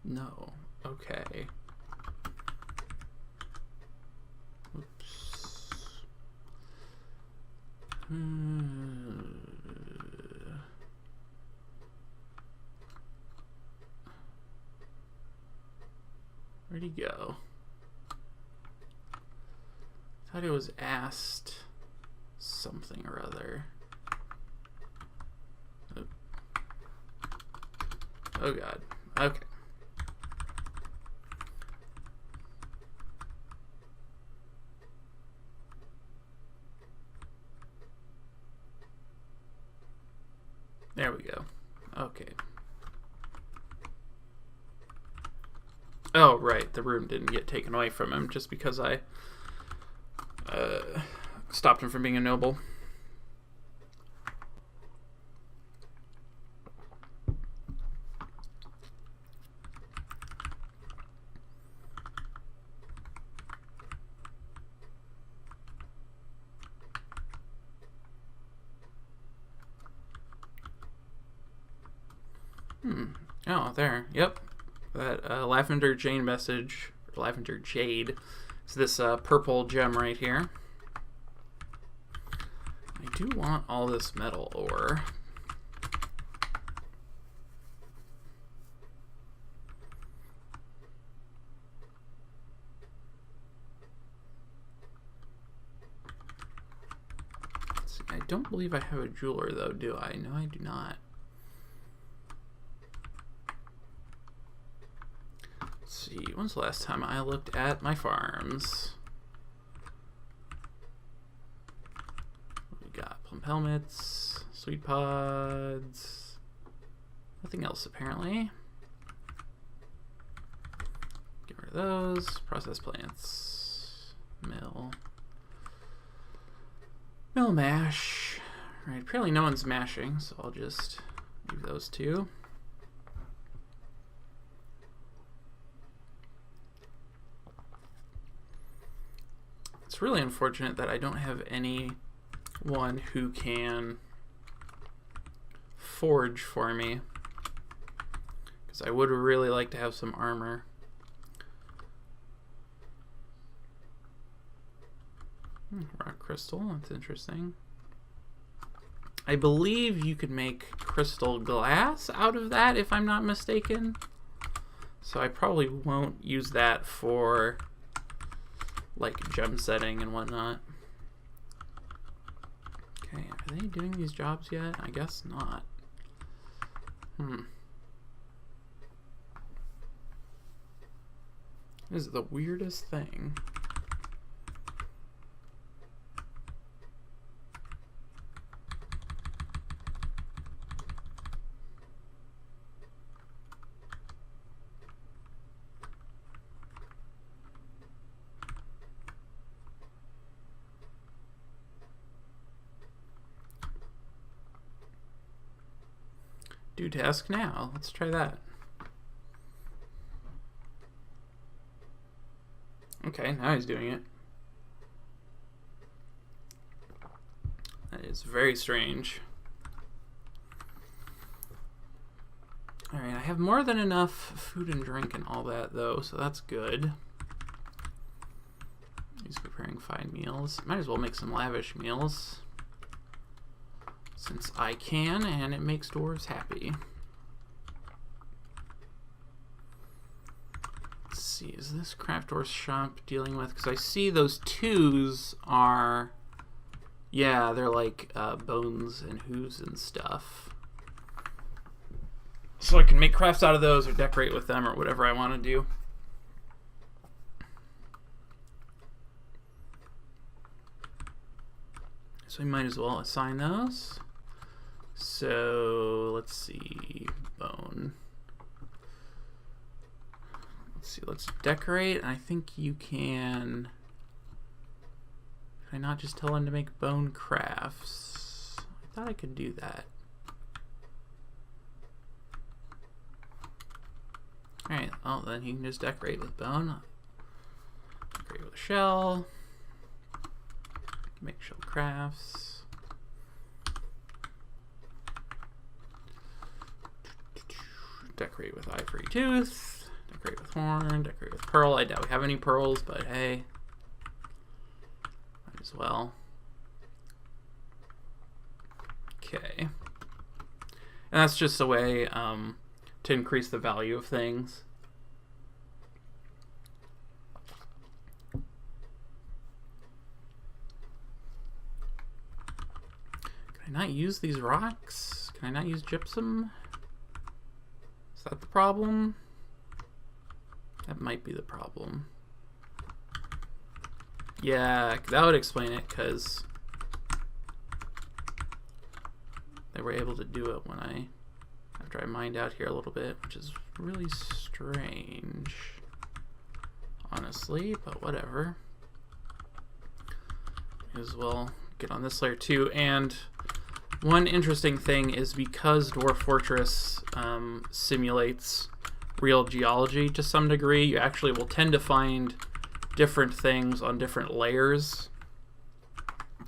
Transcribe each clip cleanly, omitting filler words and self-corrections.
No. Okay. Oops. Where'd he go? I thought he was asked something or other. Oh god. Okay. There we go. Okay. Oh, right. The room didn't get taken away from him just because I stopped him from being a noble. Oh, there. Yep. That Lavender Jade message, Lavender Jade, is this purple gem right here. I do want all this metal ore. Let's see, I don't believe I have a jeweler though, do I? No, I do not. See, when's the last time I looked at my farms? We got plum helmets, sweet pods, nothing else apparently. Get rid of those. Process plants, mill mash. Right, apparently no one's mashing, so I'll just leave those two. It's really unfortunate that I don't have anyone who can forge for me, because I would really like to have some armor. Rock crystal, that's interesting. I believe you could make crystal glass out of that, if I'm not mistaken. So I probably won't use that for like gem setting and whatnot. Okay, are they doing these jobs yet? I guess not. This is the weirdest thing. Do task now. Let's try that. Okay, now he's doing it. That is very strange. Alright, I have more than enough food and drink and all that though, so that's good. He's preparing fine meals. Might as well make some lavish meals, since I can, and it makes dwarves happy. Let's see, is this craft ore shop dealing with, because I see those twos are, yeah, they're like bones and hooves and stuff. So I can make crafts out of those or decorate with them or whatever I want to do. So we might as well assign those. So let's see, bone. Let's see, let's decorate. I think you can I not just tell him to make bone crafts? I thought I could do that. Alright, well then he can just decorate with bone. Decorate with a shell. Make shell crafts. Decorate with ivory tooth. Decorate with horn, decorate with pearl. I doubt we have any pearls, but hey, might as well. Okay. And that's just a way to increase the value of things. Can I not use these rocks? Can I not use gypsum? Is that the problem? That might be the problem. Yeah, that would explain it, because they were able to do it when after I mined out here a little bit, which is really strange, honestly, but whatever. May as well get on this layer too. And one interesting thing is, because Dwarf Fortress simulates real geology to some degree, you actually will tend to find different things on different layers.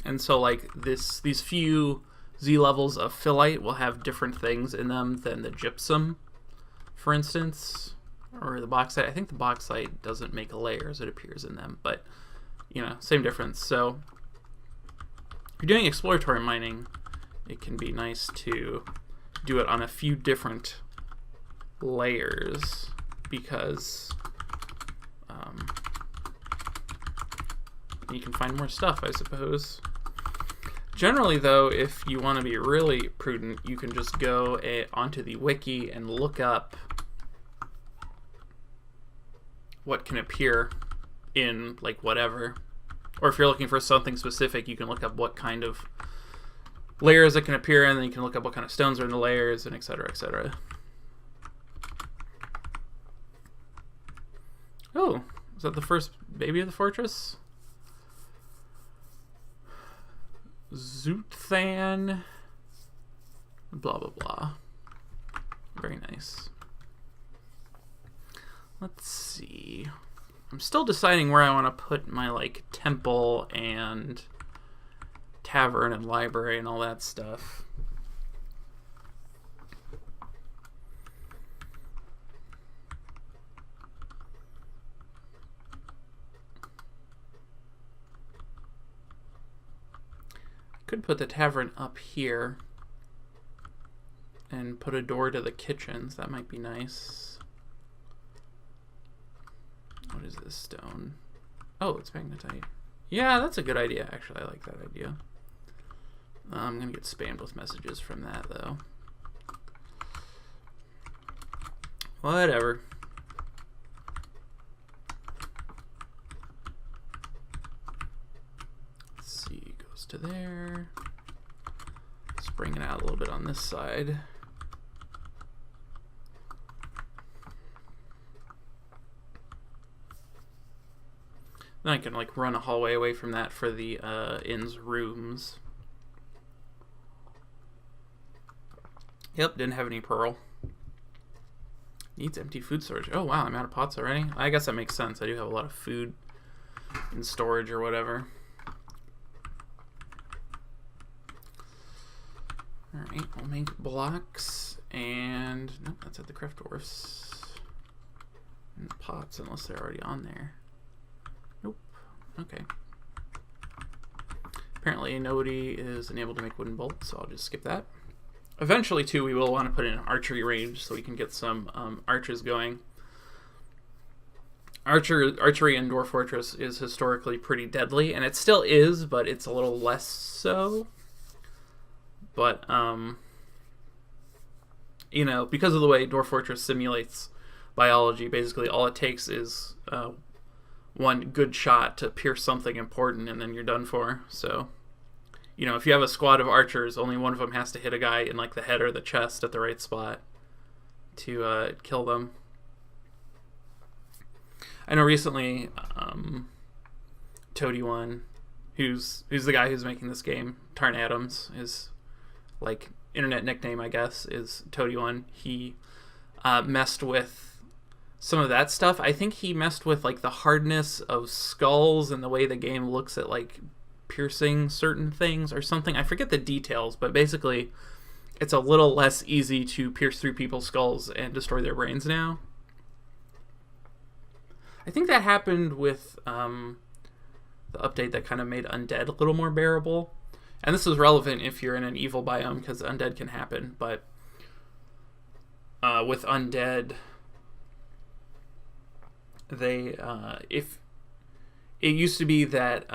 And so like these few Z levels of phyllite will have different things in them than the gypsum, for instance, or the bauxite. I think the bauxite doesn't make layers, it appears in them, but you know, same difference. So if you're doing exploratory mining, it can be nice to do it on a few different layers, because you can find more stuff, I suppose. Generally, though, if you want to be really prudent, you can just go onto the wiki and look up what can appear in, like, whatever. Or if you're looking for something specific, you can look up what kind of layers it can appear in, and then you can look up what kind of stones are in the layers, and etc., etc. Oh, is that the first baby of the fortress? Zoothan, blah blah blah. Very nice. Let's see. I'm still deciding where I want to put my like temple and tavern and library and all that stuff. Could put the tavern up here and put a door to the kitchens. That might be nice. What is this stone? Oh, it's magnetite. Yeah, that's a good idea. Actually, I like that idea. I'm gonna get spammed with messages from that, though. Whatever. Let's see, goes to there. Let's bring it out a little bit on this side. Then I can like run a hallway away from that for the inn's rooms. Yep, didn't have any pearl. Needs empty food storage. Oh wow, I'm out of pots already. I guess that makes sense. I do have a lot of food in storage or whatever. Alright, we'll make blocks and nope, that's at the craft dwarfs. And pots, unless they're already on there. Nope. Okay. Apparently nobody is enabled to make wooden bolts, so I'll just skip that. Eventually, too, we will want to put in an archery range so we can get some archers going. Archery in Dwarf Fortress is historically pretty deadly, and it still is, but it's a little less so. But, you know, because of the way Dwarf Fortress simulates biology, basically all it takes is one good shot to pierce something important, and then you're done for. So, you know, if you have a squad of archers, only one of them has to hit a guy in like the head or the chest at the right spot to kill them. I know recently, Toady1, who's the guy who's making this game, Tarn Adams, his like internet nickname, I guess, is Toady1. He messed with some of that stuff. I think he messed with like the hardness of skulls and the way the game looks at like piercing certain things or something. I forget the details, but basically it's a little less easy to pierce through people's skulls and destroy their brains now. I think that happened with the update that kind of made undead a little more bearable. And this is relevant if you're in an evil biome, because undead can happen. But with undead, they if it used to be that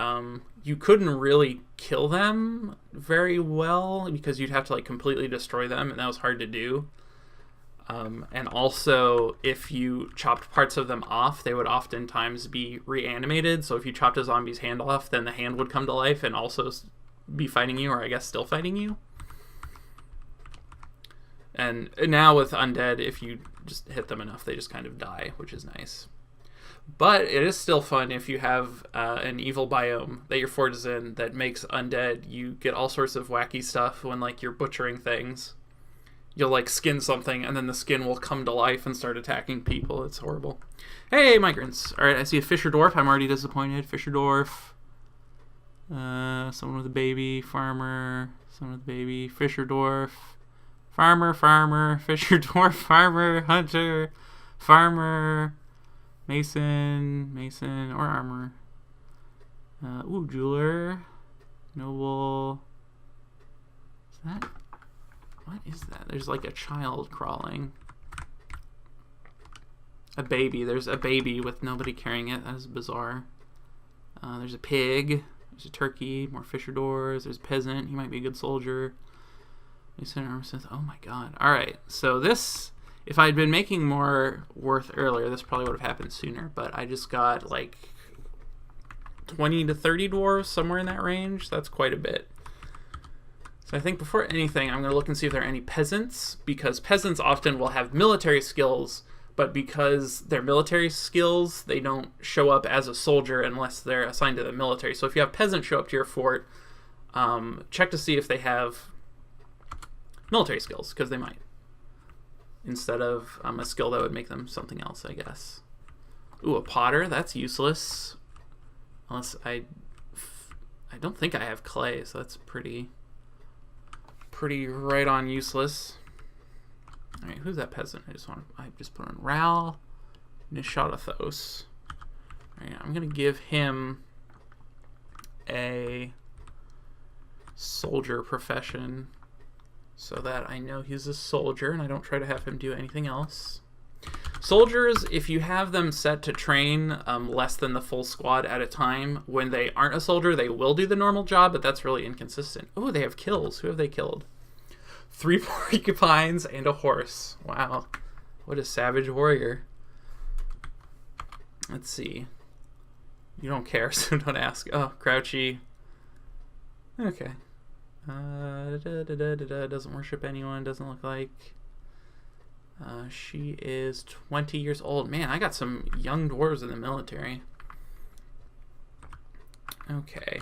you couldn't really kill them very well because you'd have to like completely destroy them, and that was hard to do. And also, if you chopped parts of them off, they would oftentimes be reanimated. So if you chopped a zombie's hand off, then the hand would come to life and also be fighting you, or I guess still fighting you. And now with undead, if you just hit them enough, they just kind of die, which is nice. But it is still fun if you have an evil biome that your fort is in that makes undead. You get all sorts of wacky stuff when like you're butchering things. You'll like skin something, and then the skin will come to life and start attacking people. It's horrible. Hey, migrants. All right, I see a Fisher Dwarf. I'm already disappointed. Fisher Dwarf. Someone with a baby. Farmer. Someone with a baby. Fisher Dwarf. Farmer. Fisher Dwarf. Farmer. Hunter. Farmer. Mason. Or armor. Jeweler. Noble. Is that... What is that? There's like a child crawling. A baby. There's a baby with nobody carrying it. That is bizarre. There's a pig. There's a turkey. More Fisher doors. There's a peasant. He might be a good soldier. Oh my god. Alright. So this, if I had been making more worth earlier, this probably would have happened sooner. But I just got like 20 to 30 dwarves, somewhere in that range. That's quite a bit. So I think before anything, I'm going to look and see if there are any peasants, because peasants often will have military skills, but because they're military skills, they don't show up as a soldier unless they're assigned to the military. So if you have peasants show up to your fort, check to see if they have military skills, because they might. Instead of a skill that would make them something else, I guess. Ooh, a potter, that's useless. Unless I don't think I have clay, so that's pretty right on useless. All right, who's that peasant? I just put on Ral Nishadathos. All right, I'm gonna give him a soldier profession so that I know he's a soldier and I don't try to have him do anything else. Soldiers, if you have them set to train less than the full squad at a time, when they aren't a soldier, they will do the normal job, but that's really inconsistent. Oh, they have kills. Who have they killed? 3 porcupines and a horse. Wow. What a savage warrior. Let's see. You don't care, so don't ask. Oh, Crouchy. Okay. Doesn't worship anyone, doesn't look like. She is 20 years old. Man, I got some young dwarves in the military. Okay.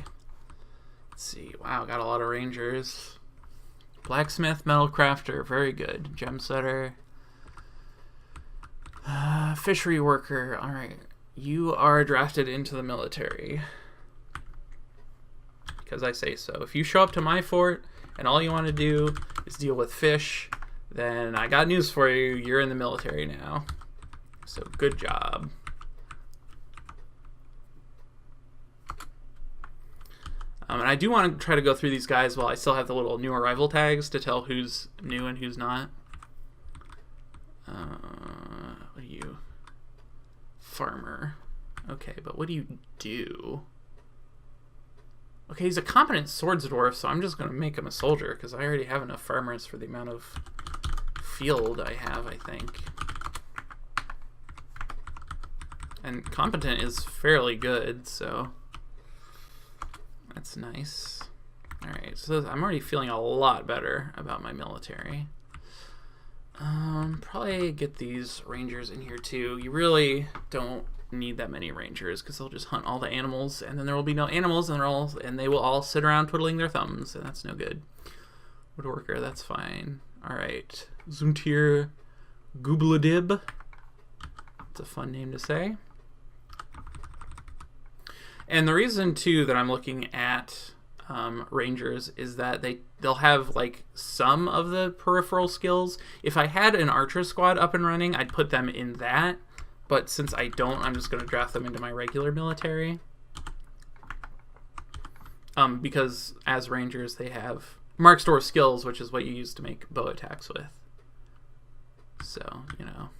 Let's see. Wow, got a lot of rangers. Blacksmith, metal crafter, very good. Gem setter. Fishery worker. Alright. You are drafted into the military. Because I say so. If you show up to my fort and all you want to do is deal with fish, then I got news for you. You're in the military now. So good job. And I do want to try to go through these guys while I still have the little new arrival tags to tell who's new and who's not. What are you? Farmer. Okay, but what do you do? Okay, he's a competent swords dwarf, so I'm just going to make him a soldier because I already have enough farmers for the amount of field I have, I think. And competent is fairly good, so that's nice. Alright, so I'm already feeling a lot better about my military. Probably get these rangers in here too. You really don't need that many rangers because they'll just hunt all the animals, and then there will be no animals, and they will all sit around twiddling their thumbs, and that's no good. Woodworker, that's fine. Alright, Zuntir Gubladib. It's a fun name to say. And the reason too that I'm looking at rangers is that they'll have like some of the peripheral skills. If I had an archer squad up and running, I'd put them in that, but since I don't, I'm just going to draft them into my regular military. Because as rangers, they have mark store skills, which is what you use to make bow attacks with. So, you know.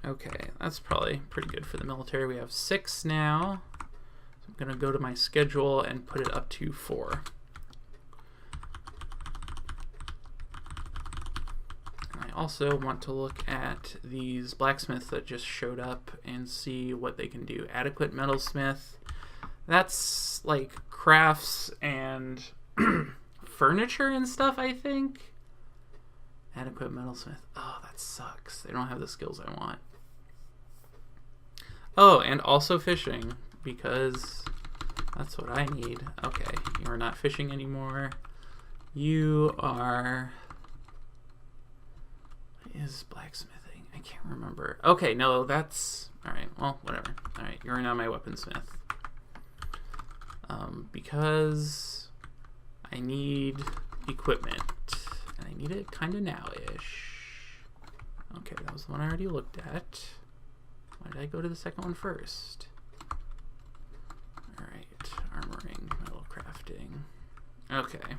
Okay, that's probably pretty good for the military. We have 6 now. So I'm going to go to my schedule and put it up to 4. I also want to look at these blacksmiths that just showed up and see what they can do. Adequate metalsmith. That's like crafts and furniture and stuff, I think. Adequate metalsmith. Oh, that sucks. They don't have the skills I want. Oh, and also fishing, because that's what I need. Okay, you are not fishing anymore. You are... What is blacksmithing? I can't remember. Okay, no, that's... Alright, well, whatever. Alright, you're now my weaponsmith. Because I need equipment. And I need it kind of now-ish. Okay, that was the one I already looked at. Why did I go to the second one first? Alright, armoring, metal crafting. Okay.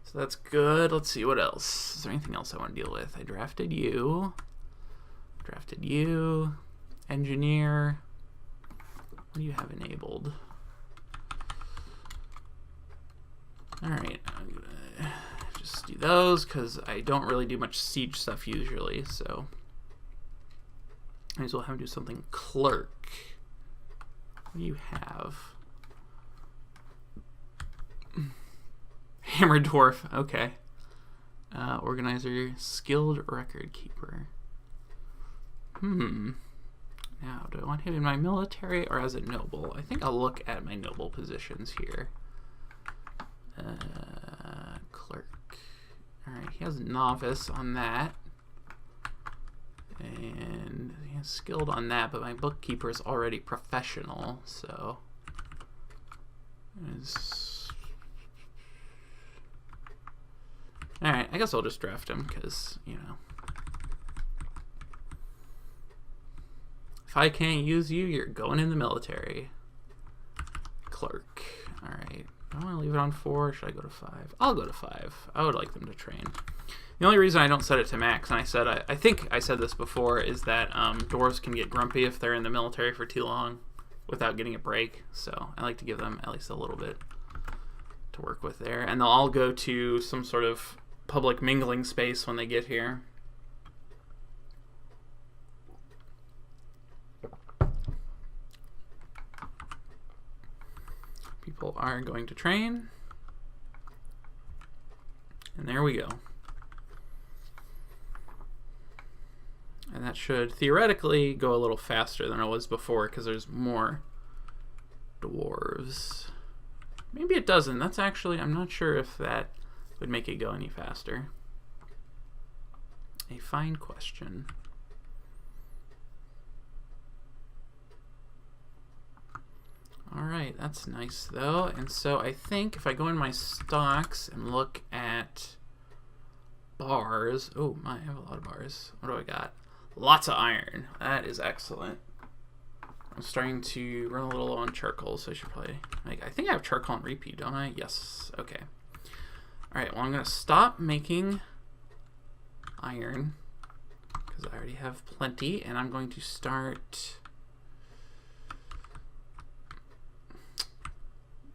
So that's good. Let's see, what else? Is there anything else I want to deal with? I drafted you. Drafted you. Engineer. What do you have enabled? Alright, I'm gonna just do those because I don't really do much siege stuff usually, so might as well have him do something. Clerk. What do you have? Hammer Dwarf, okay. Organizer, skilled record keeper. Now, do I want him in my military or as a noble? I think I'll look at my noble positions here. Clerk. Alright, he has novice on that. And he has skilled on that, but my bookkeeper is already professional, so... Alright, I guess I'll just draft him, because, you know... If I can't use you, you're going in the military. Clerk. Alright. Do I want to leave it on 4 or should I go to 5? I'll go to 5. I would like them to train. The only reason I don't set it to max, and I think I said this before, is that dwarves can get grumpy if they're in the military for too long without getting a break. So I like to give them at least a little bit to work with there. And they'll all go to some sort of public mingling space when they get here. People are going to train. And there we go. And that should theoretically go a little faster than it was before because there's more dwarves. Maybe it doesn't. That's actually, I'm not sure if that would make it go any faster. A fine question. Alright, that's nice though. And so I think if I go in my stocks and look at bars, oh my, I have a lot of bars. What do I got? Lots of iron. That is excellent. I'm starting to run a little low on charcoal, so I should probably make, I think I have charcoal on repeat, don't I? Yes, okay. Alright, well I'm going to stop making iron because I already have plenty, and I'm going to start...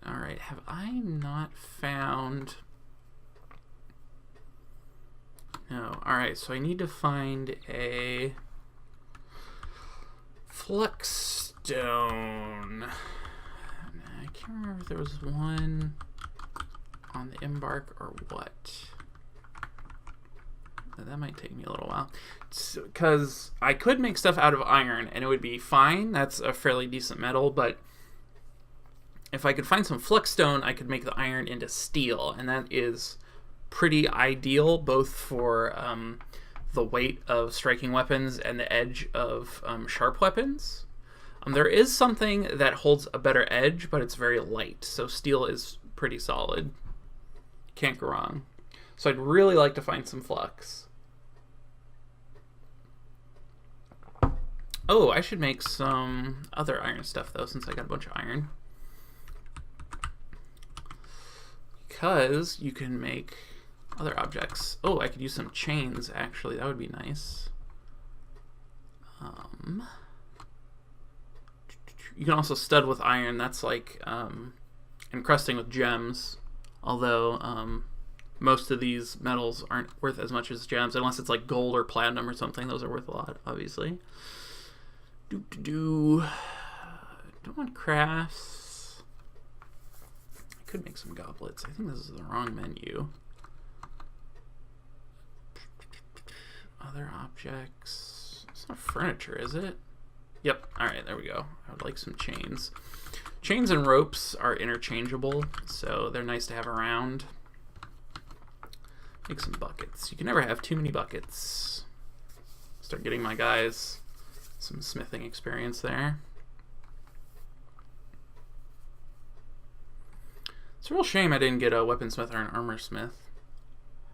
Alright, have I not found... No, alright, so I need to find a Flexstone. I can't remember if there was one on the embark or what. That might take me a little while. Because I could make stuff out of iron and it would be fine. That's a fairly decent metal, but if I could find some Flexstone, I could make the iron into steel, and that is pretty ideal both for the weight of striking weapons and the edge of sharp weapons. There is something that holds a better edge, but it's very light, so steel is pretty solid. Can't go wrong. So I'd really like to find some flux. Oh, I should make some other iron stuff, though, since I got a bunch of iron. Because you can make other objects. Oh, I could use some chains, actually. That would be nice. You can also stud with iron. That's like encrusting with gems. Although most of these metals aren't worth as much as gems, unless it's like gold or platinum or something. Those are worth a lot, obviously. Don't want crafts. I could make some goblets. I think this is the wrong menu. Other objects. It's not furniture, is it? Yep. Alright, there we go. I would like some chains. Chains and ropes are interchangeable, so they're nice to have around. Make some buckets. You can never have too many buckets. Start getting my guys some smithing experience there. It's a real shame I didn't get a weaponsmith or an armor smith.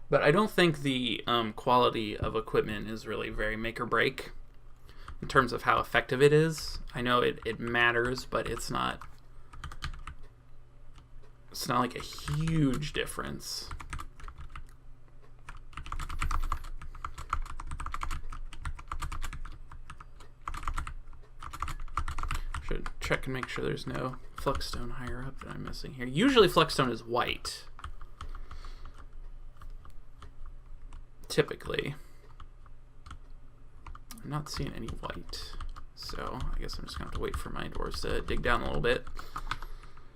But I don't think the quality of equipment is really very make or break in terms of how effective it is. I know it matters, but it's not like a huge difference. Should check and make sure there's no fluxstone higher up that I'm missing here. Usually fluxstone is white. Typically. I'm not seeing any white. So I guess I'm just going to have to wait for my dwarves to dig down a little bit.